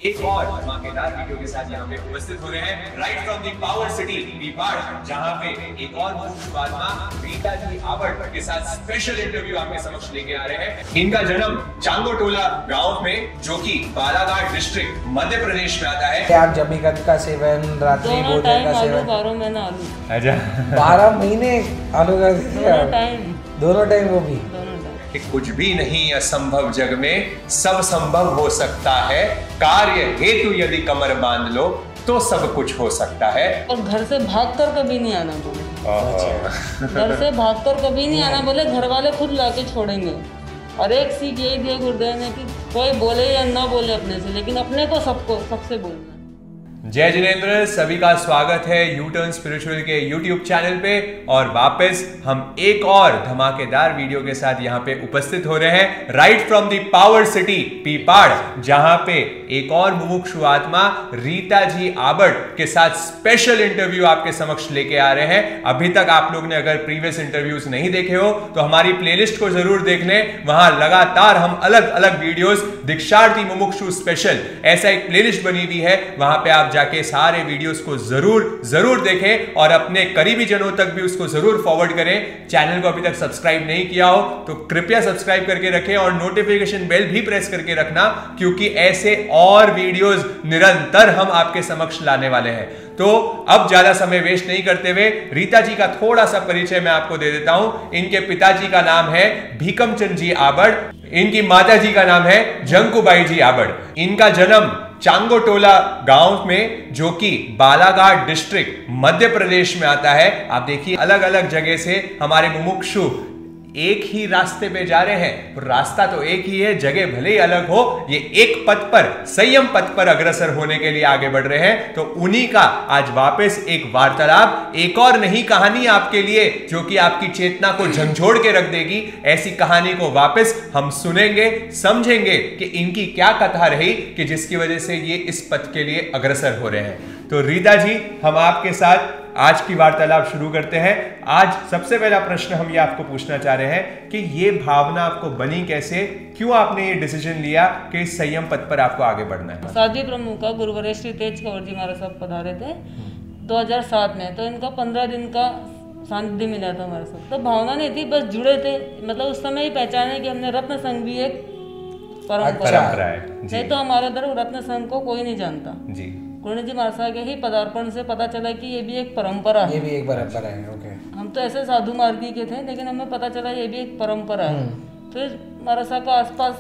एक और धमाकेदार वीडियो के साथ यहाँ पे उपस्थित हो रहे हैं right from the power city Pipar, जहाँ पे एक और मुख्यवादमा रीता जी आबड़ के साथ स्पेशल इंटरव्यू आपके समक्ष लेके आ रहे हैं। इनका जन्म चांगोटोला गांव में, जो कि बालाघाट डिस्ट्रिक्ट मध्य प्रदेश में आता है। आप जमीकत का सेवन, रात्रि भोजन का सेवन, 12 महीने आलू, अच्छा 12 महीने आलू का दोनों टाइम वो भी। कुछ भी नहीं असंभव जग में, सब संभव हो सकता है। कार्य हेतु यदि कमर बांध लो तो सब कुछ हो सकता है। और घर से भागकर कभी नहीं आना बोले, घर से भागकर कभी नहीं आना बोले, घर वाले खुद लाके छोड़ेंगे। और एक सीख यही दिया गुरुदेव ने कि कोई बोले या ना बोले अपने से, लेकिन अपने को सबसे बोलना। जय जिनेंद्र, सभी का स्वागत है यू टर्न स्पिरिचुअल के यूट्यूब चैनल पे। और वापस हम एक और धमाकेदार वीडियो के साथ यहाँ पे उपस्थित हो रहे हैं right from the power city Pipar, जहाँ पे एक और मुमुक्षु आत्मा रीता जी आबड़ के साथ स्पेशल इंटरव्यू आपके समक्ष लेके आ रहे हैं। अभी तक आप लोग ने अगर प्रीवियस इंटरव्यूज नहीं देखे हो तो हमारी प्लेलिस्ट को जरूर देख लें। वहां लगातार हम अलग अलग वीडियोस, दीक्षार्थी मुमुक्षु स्पेशल ऐसा एक प्लेलिस्ट बनी हुई है, वहां पे आप जाके सारे वीडियोस को जरूर देखें और अपने करीबी जनों तक भी उसको जरूर फॉरवर्ड करें। चैनल को अभी तक सब्सक्राइब नहीं किया हो तो कृपया सब्सक्राइब करके रखें और नोटिफिकेशन बेल भी प्रेस करके रखना, क्योंकि ऐसे और वीडियोस निरंतर हम आपके समक्ष लाने वाले हैं। तो अब ज्यादा समय वेस्ट नहीं करते हुए रीता जी का थोड़ा सा परिचय मैं आपको दे देता हूं। इनके पिताजी का नाम है भीकमचंद जी आबड़, इनकी माता जी का नाम है जंकुबाई जी आबड़। इनका जन्म चांगोटोला गांव में, जो कि बालाघाट डिस्ट्रिक्ट मध्य प्रदेश में आता है। आप देखिए अलग अलग जगह से हमारे मुमुक्षु एक ही रास्ते पे जा रहे हैं, रास्ता तो एक ही है, जगह भले ही अलग हो, ये एक पथ पर, संयम पथ पर अग्रसर होने के लिए आगे बढ़ रहे हैं। तो उन्हीं का आज वापस एक वार्तालाप, एक और नई कहानी आपके लिए, जो कि आपकी चेतना को झंझोड़ के रख देगी। ऐसी कहानी को वापस हम सुनेंगे, समझेंगे कि इनकी क्या कथा रही कि जिसकी वजह से ये इस पथ के लिए अग्रसर हो रहे हैं। तो रीता जी, हम आपके साथ आज की वार्तालाप शुरू करते हैं। आज सबसे पहला प्रश्न हम ये आपको पूछना चाह रहे हैं कि ये भावना आपको बनी कैसे, क्यों आपने ये डिसीजन लिया कि इस संयम पथ पर आपको आगे बढ़ना है? साध्वी प्रमुख का गुरुवर श्री तेज कंवर जी महाराज साहब पधारे थे 2007 में, तो इनका 15 दिन का सानिध्य मिला था हमारे साथ। तो भावना नहीं थी, बस जुड़े थे। मतलब उस समय ही पहचाने कि हमने रत्न संघ भी एक परंपरा है, नहीं तो हमारे उधर रत्न संघ को कोई नहीं जानता जी। गुरु जी महाराज साहब के ही पदार्पण से पता चला कि ये भी एक परंपरा है, ये भी एक परंपरा है। ओके, हम तो ऐसे साधु मार्गी के थे, लेकिन हमें पता चला ये भी एक परंपरा है। फिर महाराज साहब का आसपास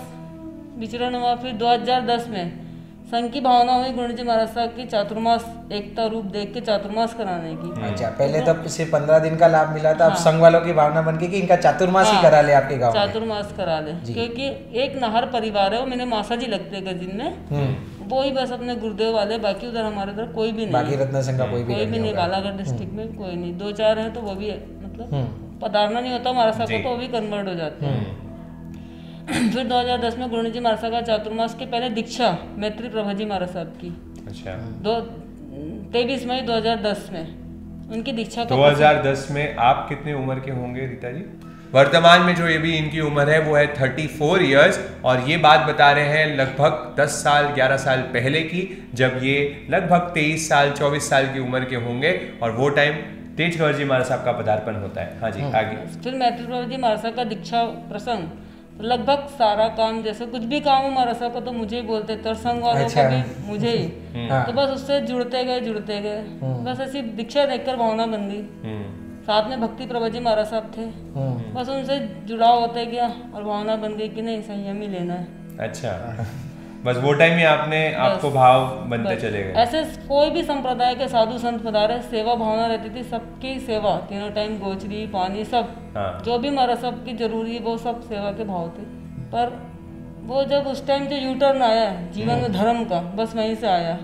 विचरण हुआ। फिर 2010 में संघ की भावना हुई गुरु जी महाराज साहब की चातुर्मास एकता रूप देख के चातुर्मास कराने की। अच्छा, पहले तब सिर्फ 15 दिन का लाभ मिला था, अब संघ वालों की भावना बन गई कि इनका चातुर्मास ही करा ले आपके गाँव में। चातुर्मास करा ले, क्योंकि एक नाहर परिवार है, वो मेरे मासा जी लगते हैं गजिन में, वो ही बस अपने गुरुदेव वाले, बाकी उधर हमारे उधर कोई भी नहीं, बाकी रत्न संघ का कोई भी नहीं, बालाघाट डिस्ट्रिक्ट में कोई नहीं। 2-4 हैं तो वो भी मतलब पधारना नहीं होता महाराज साहब को, तो वो भी कन्वर्ट हो जाते हैं। फिर 2010 में गुरु जी महाराज साहब का चातुर्मास के पहले दीक्षा मैत्री प्रभा जी महाराज साहब की, अच्छा 23 मई 2010 में उनकी दीक्षा। 2010 में आप कितने उम्र के होंगे रीता जी? वर्तमान में जो ये भी इनकी उम्र है वो है 34 इयर्स, और ये बात बता रहे हैं लगभग 10 साल 11 साल पहले की, जब ये लगभग 23 साल 24 साल की उम्र के होंगे, और वो टाइम तेज कंवर जी महाराज साहब का पदार्पण होता है। हाँ जी, आगे। फिर मैत्री प्रभा जी महाराज साहब का दीक्षा प्रसंग, तो लगभग सारा काम, जैसे कुछ भी काम हो महाराज साहब का तो मुझे ही बोलते, तरसंग वालों को भी मुझे ही, तो बस उससे जुड़ते गए, बस ऐसी दीक्षा देखकर भावना बन गई। साथ में भक्ति प्रभा जी महाराज साहब थे, बस उनसे जुड़ाव होते गया और भावना बन गई कि नहीं संयम ही लेना है। अच्छा, बस वो टाइम में आपको भाव बनते चले गए। ऐसे कोई भी संप्रदाय के साधु संत पधारे, सेवा भावना रहती थी, सबकी सेवा, तीनों टाइम गोचरी पानी सब, जो भी महाराज साहब की जरूरी वो सब सेवा के भाव थे। पर वो जब उस टाइम जो यू टर्न आया जीवन में धर्म का, बस वहीं से आया।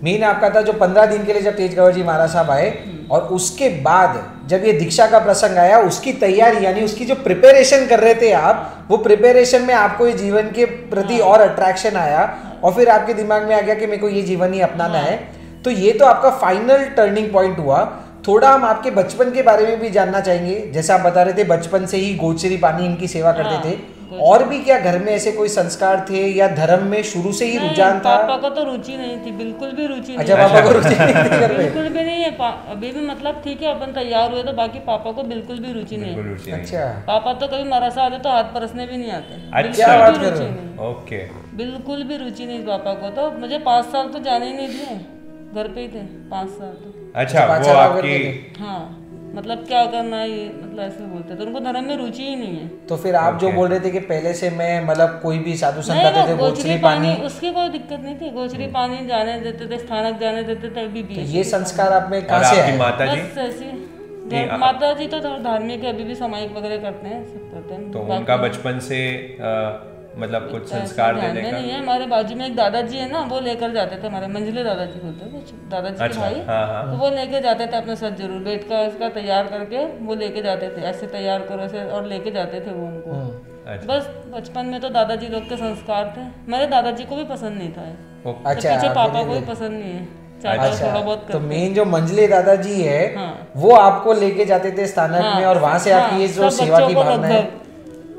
मेन आपका था जो 15 दिन के लिए जब तेज कंवर जी महाराज साहब आए, और उसके बाद जब ये दीक्षा का प्रसंग आया, उसकी तैयारी यानी उसकी जो प्रिपरेशन कर रहे थे आप, वो प्रिपरेशन में आपको ये जीवन के प्रति और अट्रैक्शन आया, और फिर आपके दिमाग में आ गया कि मेरे को ये जीवन ही अपनाना है। तो ये तो आपका फाइनल टर्निंग पॉइंट हुआ। थोड़ा हम आपके बचपन के बारे में भी जानना चाहेंगे। जैसे आप बता रहे थे बचपन से ही गोचरी पानी इनकी सेवा करते थे, और भी क्या घर में ऐसे कोई संस्कार थे या धर्म में शुरू से ही रुझान था? पापा को तो रुचि नहीं थी, बिल्कुल भी रुचि नहीं। अच्छा, पापा को रुचि नहीं थी घर में? बिल्कुल भी नहीं है। अभी भी मतलब ठीक है, अपन तैयार हुए तो बाकी पापा को बिल्कुल भी रुचि नहीं है। अच्छा, पापा तो कभी मरासा आते तो हाथ परसने भी नहीं आते। अच्छा, बात कर रहे हो? ओके, बिल्कुल भी रुचि नहीं पापा को। तो मुझे 5 साल तो जाने ही नहीं दिए, घर पे ही थे 5 साल तो। अच्छा, वो आपकी, हाँ, मतलब क्या करना है ये, मतलब ऐसे बोलते तो उनको धर्म में रुचि ही नहीं है। तो फिर आप जो बोल रहे थे कि पहले से मैं मतलब कोई भी साधु संत आते थे, गोचरी पानी, उसकी कोई दिक्कत नहीं थी। गोचरी पानी जाने देते थे, स्थानक जाने देते थे। अभी भी ये संस्कार आप में कहाँ से आए? माता जी, बस ऐसी माता जी तो धार्मिक है, अभी भी सामायिक वगैरह करते हैं, सब करते हैं। तो उनका बचपन से मतलब कुछ संस्कार देने का नहीं है। हमारे बाजू में एक दादाजी है ना, वो लेकर जाते थे, हमारे मंझले दादाजी बोलते थे, दादाजी के भाई। तो वो लेके जाते थे अपने साथ, जरूर बैठ कर इसका तैयार करके वो लेके जाते थे, ऐसे तैयार करो ऐसे, और लेके जाते थे वो उनको। बस बचपन में तो दादाजी लोग के संस्कार थे। मेरे दादाजी को भी पसंद नहीं था। अच्छा, पीछे पापा को भी पसंद नहीं है, थोड़ा बहुत। तो मेन जो मंझले दादाजी है वो आपको लेके जाते थे स्थानक में, और वहाँ से आपकी ये जो सेवा की भावना है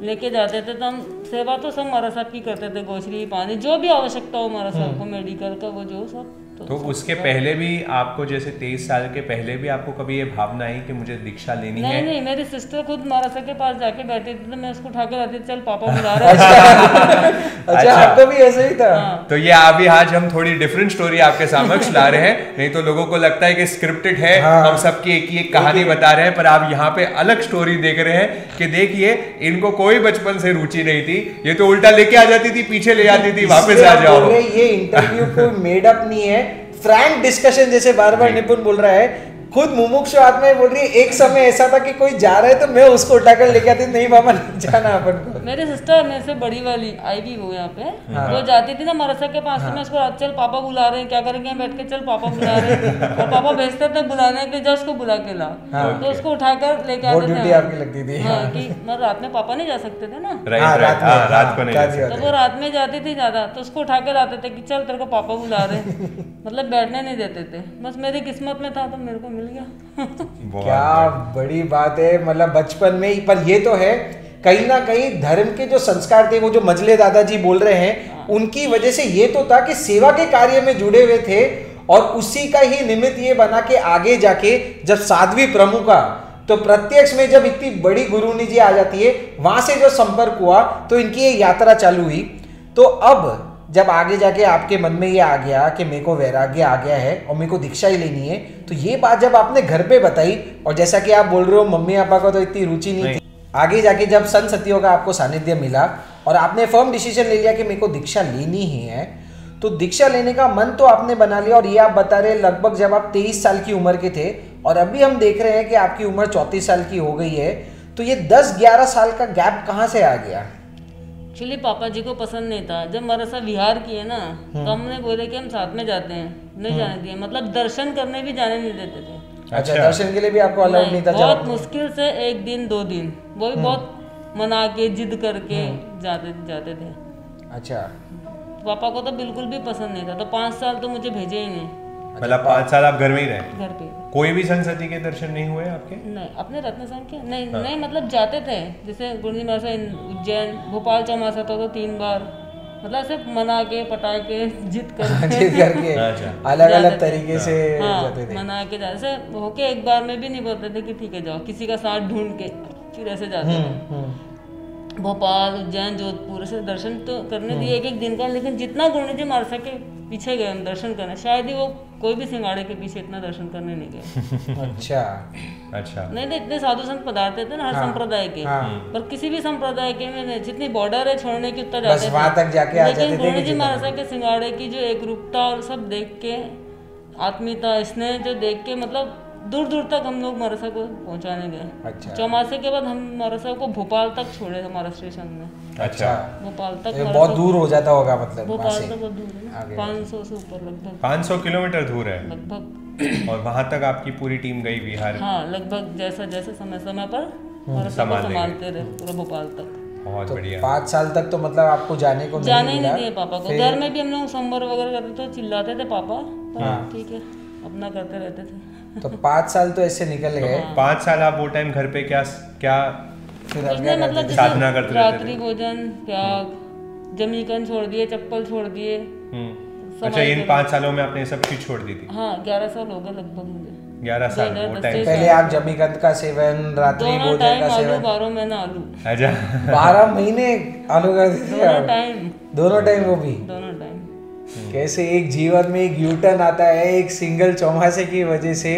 लेके जाते थे। तो हम सेवा तो सब महाराज साहब की करते थे, गोचरी पानी जो भी आवश्यकता हो महाराज साहब को, मेडिकल का वो जो सब। तो उसके पहले भी आपको, जैसे 23 साल के पहले भी आपको कभी ये भावना आई कि मुझे दीक्षा लेनी है? नहीं, मेरी सिस्टर खुद महाराज साहब के पास जाके बैठी थी, तो मैं उसको उठा के लाती थी, चल पापा बुला रहे हैं। अच्छा, आपको भी ऐसे ही था? तो ये अभी आज हम थोड़ी डिफरेंट स्टोरी आपके समक्ष ला रहे हैं, नहीं तो लोगों को लगता है कि स्क्रिप्टेड है, हम सबकी एक ही एक कहानी बता रहे हैं, पर आप यहाँ पे अलग स्टोरी देख रहे हैं कि देखिए इनको कोई बचपन से रुचि नहीं थी, ये तो उल्टा लेके आ जाती थी, पीछे ले जाती थी, वापस आ जाओ। ये इंटरव्यू कोई मेड अप नहीं है, फ्रैंक डिस्कशन जैसे बार बार निपुण बोल रहा है। खुद मुमुक्षु आत्मा बोल रही है, एक समय ऐसा था कि कोई जा रहा है तो मैं उसको उठाकर लेके आती, नहीं मामा नहीं जाना अपन को। मेरी सिस्टर मेरे से बड़ी वाली आई भी वो यहाँ पे, वो जाती थी ना मरसा के पास से, मैं उसको चल पापा बुला रहे हैं, क्या करेंगे बैठ के, चल पापा बुला रहे हैं, और पापा भेजते थे बुलाने के, जा उसको बुला के ला, तो उसको उठाकर लेके आते थे। ड्यूटी आपकी लगती थी कि मतलब रात में पापा नहीं जा सकते थे ना, रात को नहीं, तो वो रात में जाती थी ज्यादा, तो उसको उठा के लाते थे कि चल तेरे को पापा बुला रहे, मतलब बैठने नहीं देते थे। बस मेरी किस्मत में था तो मेरे को मिल गया। क्या बड़ी बात है, मतलब बचपन में ही। पर ये तो है कहीं ना कहीं धर्म के जो संस्कार थे, वो जो मंझले दादाजी बोल रहे हैं, उनकी वजह से ये तो था कि सेवा के कार्य में जुड़े हुए थे, और उसी का ही निमित्त ये बना के आगे जाके जब साध्वी प्रमुखा, तो प्रत्यक्ष में जब इतनी बड़ी गुरुनी जी आ जाती है, वहां से जो संपर्क हुआ तो इनकी ये यात्रा चालू हुई। तो अब जब आगे जाके आपके मन में ये आ गया कि मेरे को वैराग्य आ गया है और मेरे को दीक्षा ही लेनी है, तो ये बात जब आपने घर पे बताई, और जैसा कि आप बोल रहे हो मम्मी पापा को तो इतनी रुचि नहीं थी, आगे जाके जब संत सतियों का आपको सानिध्य मिला और आपने फर्म डिसीजन ले लिया कि मेरे को दीक्षा लेनी ही है, तो दीक्षा लेने का मन तो आपने बना लिया। और ये आप बता रहे लगभग जब आप 23 साल की उम्र के थे, और अभी हम देख रहे हैं कि आपकी उम्र 34 साल की हो गई है, तो ये 10-11 साल का गैप कहाँ से आ गया? एक्चुअली पापा जी को पसंद नहीं था। जब हमारा सा विहार किए ना, तो हमने बोले कि हम साथ में जाते हैं, नहीं जाने दिए, मतलब दर्शन करने भी जाने नहीं देते थे। अच्छा, दर्शन के लिए भी आपको अलाउड नहीं था? बहुत मुश्किल से 1 दिन 2 दिन, वो भी बहुत मना के जिद करके जाते थे। अच्छा, पापा को तो बिल्कुल भी पसंद नहीं था, तो 5 साल तो मुझे भेजे ही नहीं। मतलब 5 साल आप घर में ही रहे? घर पे। कोई भी संसदी के दर्शन नहीं हुए आपके? नहीं, अपने रत्न संख्या नहीं, मतलब जाते थे, जैसे गुरुजी महाराज उज्जैन, भोपाल चौमासा तो 3 बार, मतलब ऐसे मना के पटा के जिद करके अलग अलग तरीके से जाते थे। मना के जैसे होके एक बार में भी नहीं बोलते थे कि ठीक है जाओ, किसी का साथ ढूंढ के फिर ऐसे जाते थे। भोपाल, उज्जैन, जोधपुर से दर्शन तो करने दिए 1-1 दिन का, लेकिन जितना गुरुजी जी मार सके पीछे गए हम दर्शन करने, शायद ही वो कोई भी सिंगाड़े के पीछे इतना दर्शन करने नहीं गए। अच्छा। नहीं, इतने साधु संत पदार्थ थे ना हर संप्रदाय के, पर किसी भी संप्रदाय के में जितनी बॉर्डर है छोड़ने की उतना जाते थे, लेकिन गुरुजी जी महाराज के सिंगाड़े की जो एक रूपता और सब देख के, आत्मीयता, स्नेह जो देख के, मतलब दूर दूर तक हम लोग मरसा को पहुंचाने गए। अच्छा। चौमासे के बाद हम मरसा को भोपाल तक छोड़े हमारा स्टेशन में। अच्छा, भोपाल तक बहुत दूर हो जाता होगा, मतलब भोपाल तक बहुत दूर है, 500 से ऊपर लगभग 500 किलोमीटर दूर है लगभग। और वहां तक आपकी पूरी टीम गई बिहार? हाँ, लगभग जैसा जैसा समय पर मरसा को संभालते रहे पूरा भोपाल तक। बहुत बढ़िया। 5 साल तक तो मतलब आपको जाने को जाने ही नहीं दिए पापा को। घर में भी हम लोग संबर वगैरह करते तो चिल्लाते थे पापा, ठीक है अपना करते रहते थे। तो 5 साल तो ऐसे निकल गए। 5 साल आप वो टाइम घर पे क्या फिर अब उसने क्या मतलब करते? साधना करते रहते रात्रि भोजन, त्याग, जमीकन छोड़ दिए, चप्पल छोड़ दिए। अच्छा, इन 5 सालों में आपने सब चीज छोड़ दी थी? हाँ 11 साल हो गए लगभग मुझे। 11 साल, वो 2010 टाइम। पहले आप जमीकंद का सेवन, रात्रि दोनों भोजन टाइम का आलू, सेवन, 12 महीना आलू, अच्छा 12 महीने आलू कर देते दोनों आप। टाइम, दोनों टाइम वो भी। दोनों टाइम। कैसे एक जीवन में एक यूटर्न आता है, एक सिंगल चौमासे की वजह से,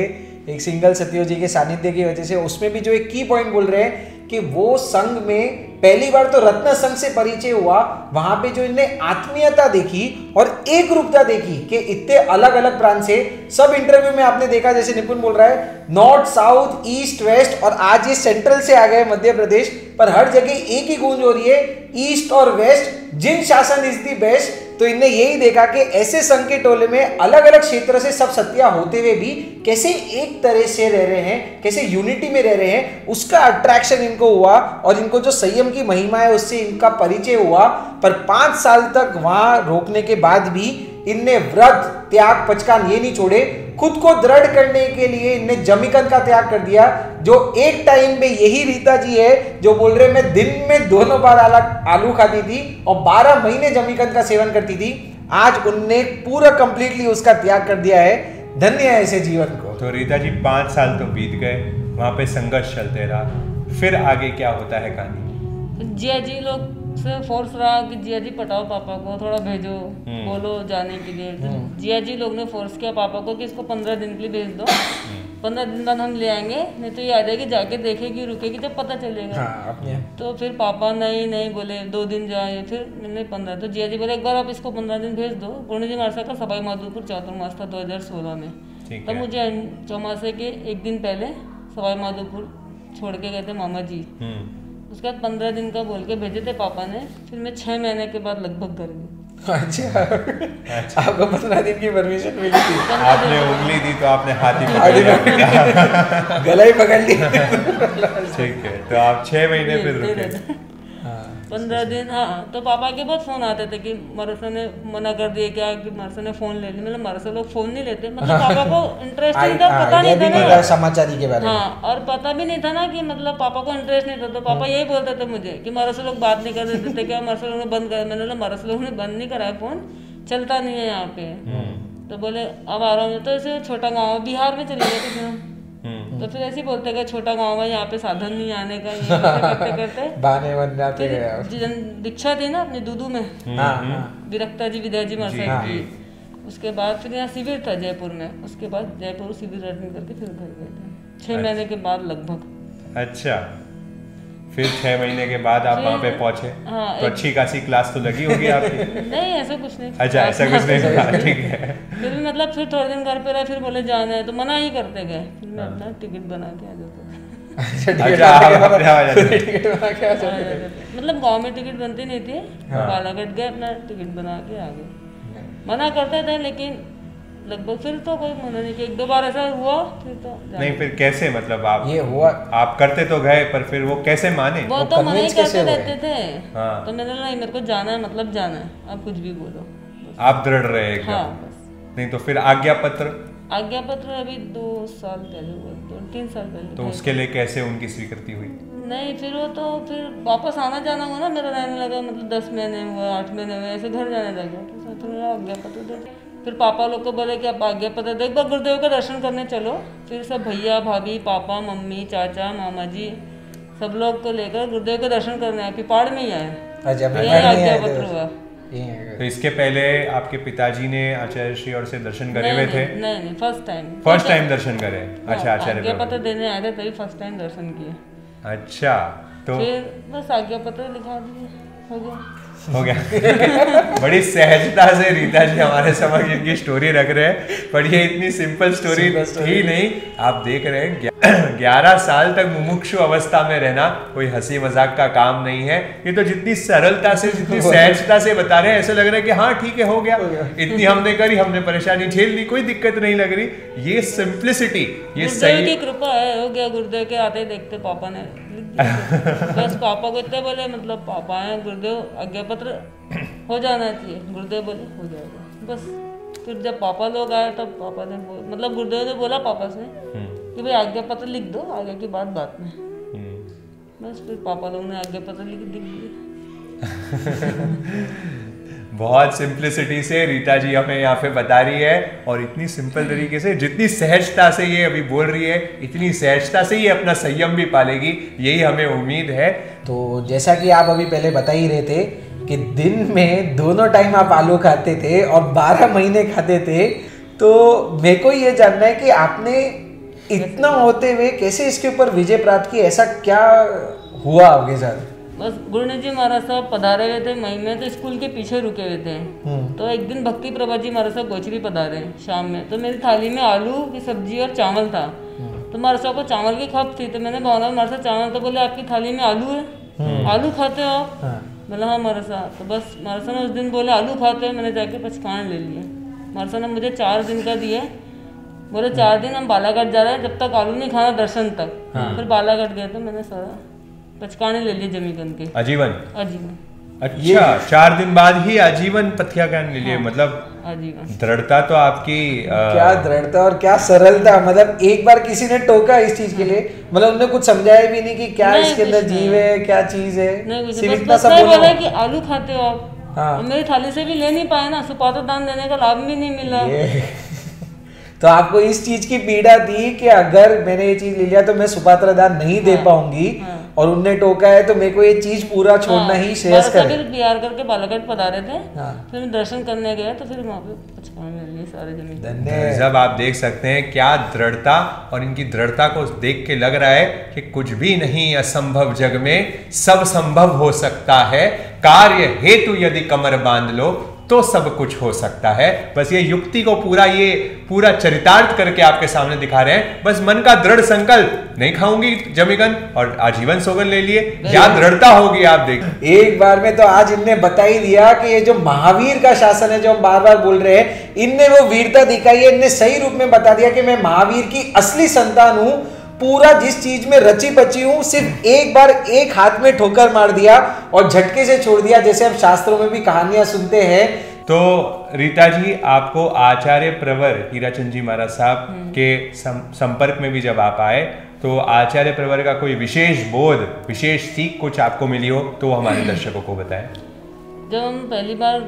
एक सिंगल सत्यो जी के सानिध्य की वजह से। उसमें भी जो एक की पॉइंट बोल रहे हैं कि वो संघ में पहली बार तो रत्न संघ से परिचय हुआ, वहां पे जो इनने आत्मीयता देखी और एक रूपता देखी कि इतने अलग अलग प्रांत से। सब इंटरव्यू में आपने देखा, जैसे निपुण बोल रहा है, नॉर्थ, साउथ, ईस्ट, वेस्ट, और आज ये सेंट्रल से आ गए मध्य प्रदेश, पर हर जगह एक ही गूंज हो रही है, ईस्ट और वेस्ट, जिन शासन इज दी बेस्ट। तो इनने यही देखा कि ऐसे संघ के टोले में अलग अलग क्षेत्र से सब सत्या होते हुए भी कैसे एक तरह से रह रहे हैं, कैसे यूनिटी में रह रहे हैं, उसका अट्रैक्शन इनको हुआ और इनको जो संयम की महिमा है उससे इनका परिचय हुआ। पर 5 साल तक वहां रोकने के बाद भी इनने व्रत, त्याग, पचकान ये नहीं छोड़े। खुद को दृढ़ करने के लिए इनने जमीकंद का त्याग कर दिया। जो एक टाइम में यही रीता जी है जो बोल रहे मैं दिन में दोनों बार आलू खाती थी और 12 महीने जमीकंद का सेवन करती थी। आज उनने पूरा कंप्लीटली उसका त्याग कर दिया है। धन्य है ऐसे जीवन को। तो रीता जी 5 साल तो बीत गए, वहां पे संघर्ष चलते रहा, फिर आगे क्या होता है कहानी? जिया जी लोग से फोर्स रहा कि जिया जी पटाओ पापा को, थोड़ा भेजो, बोलो जाने के लिए। तो जिया जी लोग ने फोर्स किया पापा को कि इसको 15 दिन के लिए भेज दो, 15 दिन बाद हम ले आएंगे, नहीं तो ये आ जाएगी, जाके देखेगी, रुकेगी, जब पता चलेगा। हाँ, अपने तो फिर पापा नहीं बोले 2 दिन जाए, फिर मैंने 15। तो जिया जी बोले एक बार आप इसको 15 दिन भेज दो। पूर्ण जी मारसा का सवाई माधोपुर चातुर्मास था 2016 में। तब मुझे चौमासे के 1 दिन पहले सवाई माधोपुर छोड़ के गए थे मामा जी। उसके बाद 15 दिन का बोल के भेजे थे पापा ने। फिर मैं 6 महीने के बाद लगभग घर गई। अच्छा, आपको 15 दिन की परमिशन मिली थी? आपने उंगली दी तो आपने हाथी पकड़ लिया, गला ही पकड़ लिया। ठीक है, तो आप 6 महीने फिर रुके। 15 दिन। हाँ, तो पापा के बहुत फोन आते थे कि मरसा ने मना कर दिया क्या, कि मरसा ने फोन ले लिया। मतलब मरसा लोग फोन नहीं लेते, मतलब पापा को इंटरेस्ट नहीं था, पता नहीं था ना समाचारी के बारे में। हाँ, और पता भी नहीं था ना कि मतलब पापा को इंटरेस्ट नहीं था। तो पापा यही बोलते थे मुझे कि मरसा लोग बात नहीं कर देते थे क्या, मरसा लोगों ने बंद कर। मैंने बोला मरसा लोगों ने बंद नहीं कराया, फोन चलता नहीं है यहाँ पे। तो बोले अब आ रहा हूँ। तो ऐसे छोटा गाँव बिहार में चले गए थे। तो फिर ऐसे ही बोलते गए छोटा गाँव है, यहाँ पे साधन नहीं आने का, ये करते करते बहाने बन जाते गए। फिर दीक्षा थी ना अपनी दूदू में, विरक्ता जी, विद्या जी मरसा की। उसके बाद फिर यहाँ शिविर था जयपुर में। उसके बाद जयपुर शिविर अटेंड करके फिर घर गए थे 6 महीने के बाद लगभग। अच्छा, फिर 6 महीने के बाद आप वहाँ पे पहुँचे। हाँ, तो अच्छी खासी क्लास तो लगी होगी आपकी? नहीं, ऐसा कुछ नहीं। अच्छा, ऐसा कुछ नहीं था, ठीक है। फिर भी मतलब फिर थोड़े दिन घर पे रहे, फिर बोले जाना है तो मना ही करते गए। फिर मैं अपना टिकट बना के आ जाता। मतलब गांव में टिकट बनती नहीं थी, बालाघाट गए, अपना टिकट बना के आ गए। मना करते थे लेकिन लगभग फिर तो कोई मना नहीं किया। 1-2 बार ऐसा हुआ, फिर तो नहीं। फिर कैसे, मतलब आप ये हुआ, आप करते तो गए, पर फिर वो कैसे माने? वो तो मना ही करते रहते थे। हाँ। तो मैंने बोला नहीं, मेरे को जाना है, मतलब जाना है, आप कुछ भी बोलो। आप दृढ़ रहे एकदम। हाँ, बस। नहीं तो फिर आज्ञा पत्र? आज्ञा पत्र अभी 2 साल पहले हुआ, 2-3 साल पहले। तो उसके लिए कैसे उनकी स्वीकृति हुई? नहीं, फिर वो तो फिर वापस आना जाना हुआ ना मेरा, रहने लगा। मतलब 10 महीने हुए, 8 महीने हुए, ऐसे घर जाने लगा। तो फिर मेरा आज्ञा पत्र दे। फिर पापा लोग को बोले कि आप आज्ञा पत्र दे, एक बार गुरुदेव का दर्शन करने चलो। फिर सब भैया भाभी, पापा मम्मी, चाचा मामा जी, सब लोग को लेकर गुरुदेव के दर्शन करने आए। पिपाड़ में ही आए। आज्ञा पत्र हुआ। तो इसके पहले आपके पिताजी ने आचार्य श्री और से दर्शन करे हुए थे? नहीं, फर्स्ट टाइम दर्शन करे। अच्छा, आचार्य आज्ञा पत्र देने आए थे, तभी फर्स्ट टाइम दर्शन किए। अच्छा, तो फिर बस आज्ञा पत्र लिखा दिए, हो गया। बड़ी सहजता से रीता जी हमारे समझ इनकी स्टोरी रख रहे हैं, पर ये इतनी सिंपल स्टोरी थी नहीं। आप देख रहे हैं 11 साल तक मुमुक्षु अवस्था में रहना कोई हंसी मजाक का काम नहीं है। ये तो जितनी सरलता से, जितनी सहजता से बता रहे हैं, ऐसे लग रहा है कि हाँ ठीक है, हो गया, इतनी हमने करी, हमने परेशानी झेल ली, कोई दिक्कत नहीं लग रही। ये सिंप्लिसिटी, ये सही की कृपा है, हो गया। गुरुदेव के आते देखते पापा ने बस पापा को इतने बोले, मतलब पापा है गुरुदेव आज्ञा पत्र हो जाना चाहिए। गुरुदेव बोले हो जाएगा, बस। फिर जब पापा लोग आए तब पापा ने मतलब गुरुदेव ने बोला पापा से कि भाई आज्ञा पत्र लिख दो, आगे की बात में। बस फिर पापा लोगों ने आगे पता लिख दी। बहुत सिंप्लिसिटी से रीता जी हमें यहाँ पे बता रही है, और इतनी सिंपल तरीके से, जितनी सहजता से ये अभी बोल रही है, इतनी सहजता से ये अपना संयम भी पालेगी, यही हमें उम्मीद है। तो जैसा कि आप अभी पहले बता ही रहे थे कि दिन में दोनों टाइम आप आलू खाते थे और 12 महीने खाते थे, तो मेरे को ये जानना है कि आपने इतना होते हुए कैसे इसके ऊपर विजय प्राप्त की, ऐसा क्या हुआ आपके साथ? बस गुरु जी महाराज साहब पधारे हुए थे मई में, तो स्कूल के पीछे रुके हुए थे। तो एक दिन भक्ति प्रभा जी महाराज साहब गोचरी पधारे शाम में, तो मेरी थाली में आलू की सब्जी और चावल था। तो महाराज साहब को चावल की खप थी, तो मैंने भावना महाराज साहब चावल, तो बोले आपकी थाली में आलू है, आलू खाते हो आप? बोला हाँ महाराज साहब। तो बस महाराज साहब ने उस दिन बोले आलू खाते हैं, मैंने जाके पचकान ले लिया। महाराज साहब ने मुझे 4 दिन का दिए, बोले 4 दिन हम बालाघाट जा रहे हैं, जब तक आलू नहीं खाना दर्शन तक। फिर बालाघाट गए तो मैंने सारा पचकाने ले लिए जमीकन के। आजीवन? आजीवन। अच्छा, 4 दिन बाद ही आजीवन पथ्याज्ञान ले लिए? मतलब आजीवन। दृढ़ता तो आपकी क्या दृढ़ता और क्या सरलता, मतलब एक बार किसी ने टोका इस चीज के लिए, मतलब उन्होंने कुछ समझाया भी नहीं कि क्या इसके अंदर जीव है, क्या चीज है, सिर्फ इतना सब बोला कि आलू खाते हो आप। हाँ। मेरी थाली से भी ले नहीं पाए ना, सुपात्र दान देने का लाभ भी नहीं मिला। तो आपको इस चीज की पीड़ा थी कि अगर मैंने ये चीज ले लिया तो मैं सुपात्र दान नहीं दे पाऊंगी, और उनने टोका है तो मेरे को ये चीज पूरा छोड़ना ही श्रेयस्कर है। फिर बिहार करके बालाघाट पधारे थे, फिर दर्शन करने गए, तो फिर वहाँ पे पचकान ले लिए सारे जमीन। जब आप देख सकते हैं क्या दृढ़ता, और इनकी दृढ़ता को देख के लग रहा है कि कुछ भी नहीं असंभव जग में, सब संभव हो सकता है, कार्य हेतु यदि कमर बांध लो तो सब कुछ हो सकता है। बस ये युक्ति को पूरा चरितार्थ करके आपके सामने दिखा रहे हैं। बस मन का दृढ़ संकल्प, नहीं खाऊंगी जमीकन, और आजीवन सोगन ले लिए, क्या दृढ़ता होगी आप देख। एक बार में तो आज इनने बता ही दिया कि ये जो महावीर का शासन है जो हम बार बार बोल रहे हैं, इनने वो वीरता दिखाई है, इनने सही रूप में बता दिया कि मैं महावीर की असली संतान हूं। पूरा जिस चीज में रची बची हूं, सिर्फ एक बार एक हाथ में ठोकर मार दिया और झटके से छोड़ दिया, जैसे हम शास्त्रों में भी कहानियां सुनते हैं। तो रीता जी, आपको आचार्य प्रवर हीराचंद जी महाराज साहब के संपर्क में भी जब आप आए, तो आचार्य प्रवर का कोई विशेष बोध, विशेष सीख कुछ आपको मिली हो तो हमारे दर्शकों को बताएं। जब हम पहली बार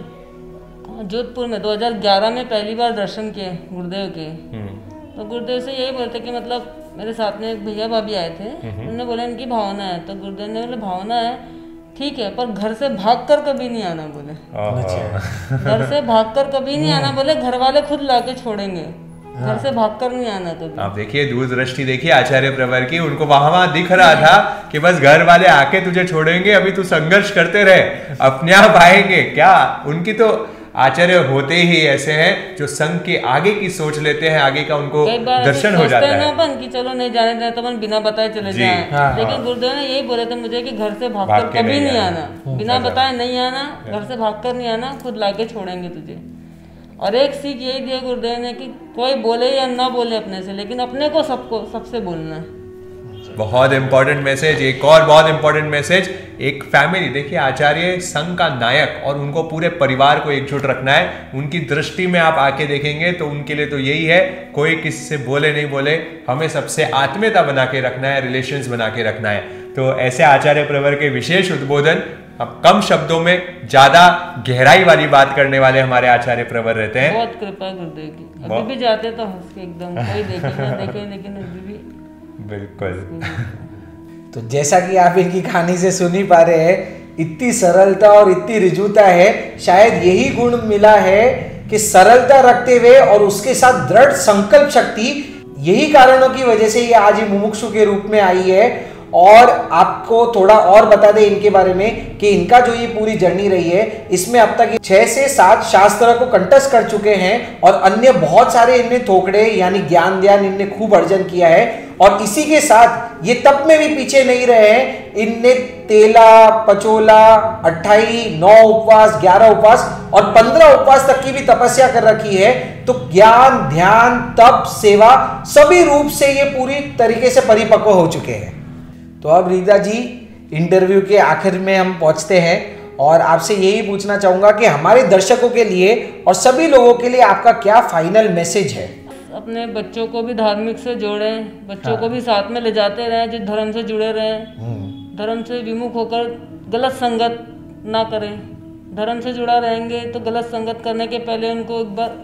जोधपुर में 2011 में पहली बार दर्शन किए गुरुदेव के, तो गुरुदेव से यही बोलते कि मतलब मेरे साथ में एक भैया भाभी आए थे, उन्होंने बोला इनकी भावना है, तो गुरुदेव ने बोले भावना है ठीक है, पर घर से भागकर कभी नहीं आना बोले। घर से भागकर कभी नहीं आना बोले, घर वाले खुद लाके छोड़ेंगे, घर से भागकर नहीं आना कभी। आप देखिए दूरदृष्टि देखिए आचार्य प्रवर की, उनको वहां दिख रहा था कि बस घर वाले आके तुझे छोड़ेंगे, अभी तू संघर्ष करते रहे, अपने आप आएंगे। क्या उनकी तो आचार्य होते ही ऐसे हैं जो संघ के आगे की सोच लेते हैं, आगे का उनको दर्शन हो जाता है अपन कि चलो नहीं जाने दें तो अपन बिना बताए चले जाएं। लेकिन गुरुदेव ने यही बोले थे मुझे कि घर से भागकर कभी नहीं आना, बिना बताए नहीं आना, घर से भागकर नहीं आना, खुद लाके छोड़ेंगे तुझे। और एक सीख यही दिया गुरुदेव ने कि कोई बोले या ना बोले अपने से, लेकिन अपने को सबसे बोलना है। बहुत इंपॉर्टेंट मैसेज। एक और बहुत इंपॉर्टेंट मैसेज, एक फैमिली, देखिए आचार्य संघ का नायक, और उनको पूरे परिवार को एकजुट रखना है। उनकी दृष्टि में आप आके देखेंगे तो उनके लिए तो यही है, कोई किसी से बोले नहीं बोले, हमें सबसे आत्मीयता बना के रखना है, रिलेशंस बना के रखना है। तो ऐसे आचार्य प्रवर के विशेष उद्बोधन, अब कम शब्दों में ज्यादा गहराई वाली बात करने वाले हमारे आचार्य प्रवर रहते हैं। बहुत कृपा गुरुदेव की, अभी भी जाते तो हंस के एकदम, कोई देखे ना देखे, लेकिन अभी भी बिल्कुल। तो जैसा कि आप इनकी कहानी से सुन ही पा रहे हैं, इतनी सरलता और इतनी रिजुता है, शायद यही गुण मिला है कि सरलता रखते हुए और उसके साथ दृढ़ संकल्प शक्ति, यही कारणों की वजह से ये आज ही मुमुक्षु के रूप में आई है। और आपको थोड़ा और बता दें इनके बारे में कि इनका जो ये पूरी जर्नी रही है, इसमें अब तक 6 से 7 शास्त्र को कंठस्थ कर चुके हैं, और अन्य बहुत सारे इनने थोकड़े यानी ज्ञान इनने खूब अर्जन किया है। और इसी के साथ ये तप में भी पीछे नहीं रहे हैं, इनने तेला, पचोला, 28, 9 उपवास, 11 उपवास और 15 उपवास तक की भी तपस्या कर रखी है। तो ज्ञान, ध्यान, तप, सेवा सभी रूप से ये पूरी तरीके से परिपक्व हो चुके हैं। तो अब रीता जी, इंटरव्यू के आखिर में हम पहुंचते हैं, और आपसे यही पूछना चाहूंगा कि हमारे दर्शकों के लिए और सभी लोगों के लिए आपका क्या फाइनल मैसेज है? अपने बच्चों को भी धार्मिक से जोड़ें, बच्चों को भी साथ में ले जाते रहें, जो धर्म से जुड़े रहें, धर्म से विमुख होकर गलत संगत ना करें। धर्म से जुड़ा रहेंगे तो गलत संगत करने के पहले उनको एक बार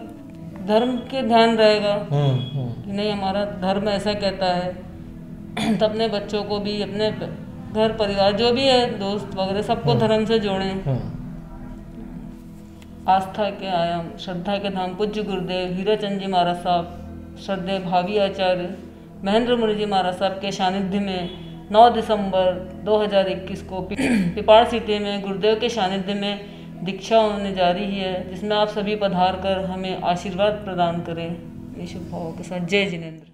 धर्म के ध्यान रहेगा कि नहीं हमारा धर्म ऐसा कहता है। तो अपने बच्चों को भी, अपने घर परिवार जो भी है, दोस्त वगैरह सबको धर्म से जोड़ें। आस्था के आयाम, श्रद्धा के धाम पूज्य गुरुदेव हीराचंद जी महाराज साहब, श्रद्धेय भावी आचार्य महेंद्र मुनि जी महाराज साहब के सानिध्य में 9 दिसंबर 2021 को पिपाड़ सिटी में गुरुदेव के सानिध्य में दीक्षा होने जा रही है, जिसमें आप सभी पधार कर हमें आशीर्वाद प्रदान करें। ये शुभ भावों के साथ जय जिनेंद्र।